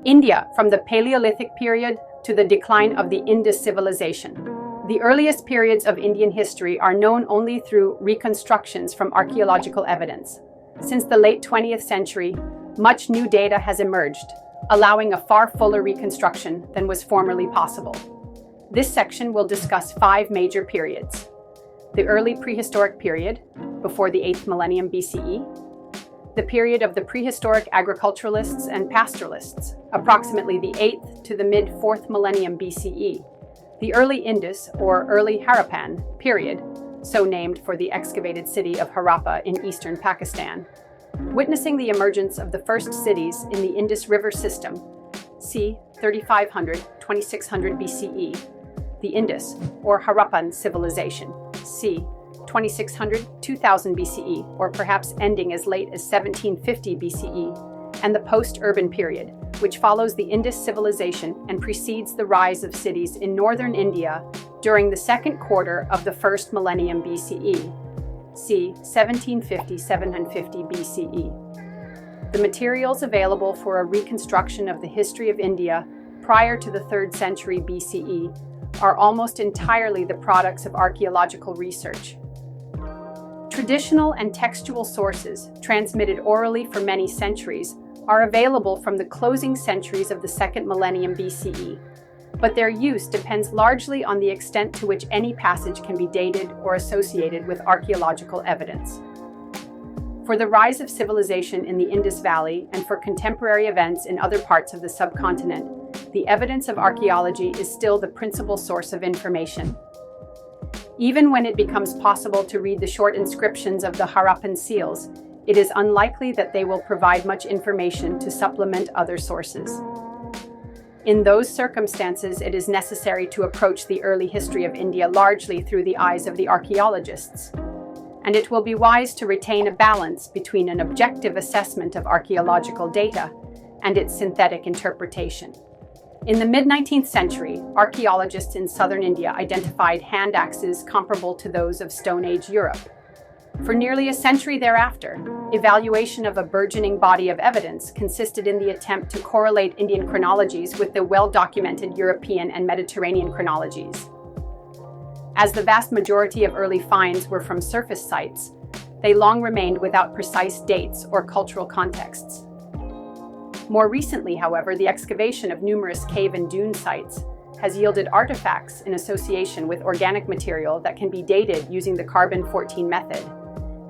India, from the Paleolithic period to the decline of the Indus civilization. The earliest periods of Indian history are known only through reconstructions from archaeological evidence. Since the late 20th century, much new data has emerged, allowing a far fuller reconstruction than was formerly possible. This section will discuss 5 major periods: the early prehistoric period, before the 8th millennium BCE, the period of the prehistoric agriculturalists and pastoralists, approximately the 8th to the mid-4th millennium BCE, the early Indus or early Harappan period, so named for the excavated city of Harappa in eastern Pakistan, witnessing the emergence of the first cities in the Indus River system, c. 3500–2600 BCE, the Indus or Harappan civilization, c. 2600–2000 BCE, or perhaps ending as late as 1750 BCE, and the post-urban period, which follows the Indus civilization and precedes the rise of cities in northern India during the second quarter of the first millennium BCE, c. 1750–750 BCE. The materials available for a reconstruction of the history of India prior to the 3rd century BCE are almost entirely the products of archaeological research. Traditional and textual sources, transmitted orally for many centuries, are available from the closing centuries of the 2nd millennium BCE, but their use depends largely on the extent to which any passage can be dated or associated with archaeological evidence. For the rise of civilization in the Indus Valley and for contemporary events in other parts of the subcontinent, the evidence of archaeology is still the principal source of information. Even when it becomes possible to read the short inscriptions of the Harappan seals, it is unlikely that they will provide much information to supplement other sources. In those circumstances, it is necessary to approach the early history of India largely through the eyes of the archaeologists, and it will be wise to retain a balance between an objective assessment of archaeological data and its synthetic interpretation. In the mid-19th century, archaeologists in southern India identified hand axes comparable to those of Stone Age Europe. For nearly a century thereafter, evaluation of a burgeoning body of evidence consisted in the attempt to correlate Indian chronologies with the well-documented European and Mediterranean chronologies. As the vast majority of early finds were from surface sites, they long remained without precise dates or cultural contexts. More recently, however, the excavation of numerous cave and dune sites has yielded artifacts in association with organic material that can be dated using the carbon-14 method,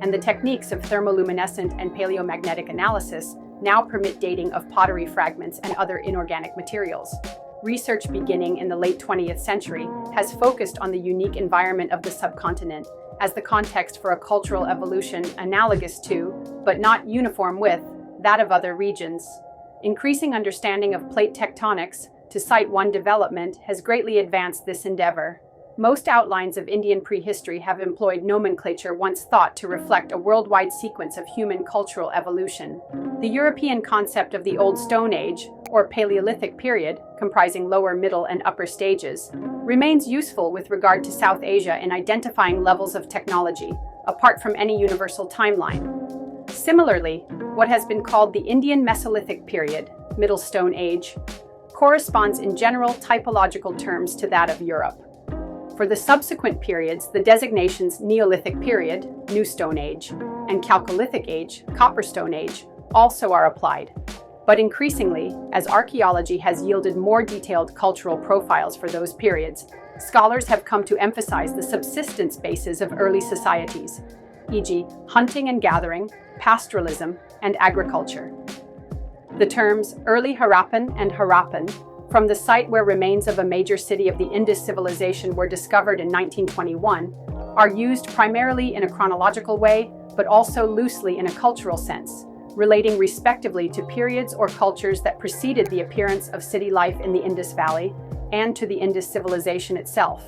and the techniques of thermoluminescent and paleomagnetic analysis now permit dating of pottery fragments and other inorganic materials. Research beginning in the late 20th century has focused on the unique environment of the subcontinent as the context for a cultural evolution analogous to, but not uniform with, that of other regions. Increasing understanding of plate tectonics to Site 1 development has greatly advanced this endeavor. Most outlines of Indian prehistory have employed nomenclature once thought to reflect a worldwide sequence of human cultural evolution. The European concept of the Old Stone Age, or Paleolithic period, comprising lower, middle, and upper stages, remains useful with regard to South Asia in identifying levels of technology, apart from any universal timeline. Similarly, what has been called the Indian Mesolithic period, Middle Stone Age, corresponds in general typological terms to that of Europe. For the subsequent periods, the designations Neolithic period, New Stone Age, and Chalcolithic Age, Copper Stone Age, also are applied. But increasingly, as archaeology has yielded more detailed cultural profiles for those periods, scholars have come to emphasize the subsistence bases of early societies, e.g., hunting and gathering, pastoralism, and agriculture. The terms early Harappan and Harappan, from the site where remains of a major city of the Indus civilization were discovered in 1921, are used primarily in a chronological way, but also loosely in a cultural sense, relating respectively to periods or cultures that preceded the appearance of city life in the Indus Valley and to the Indus civilization itself.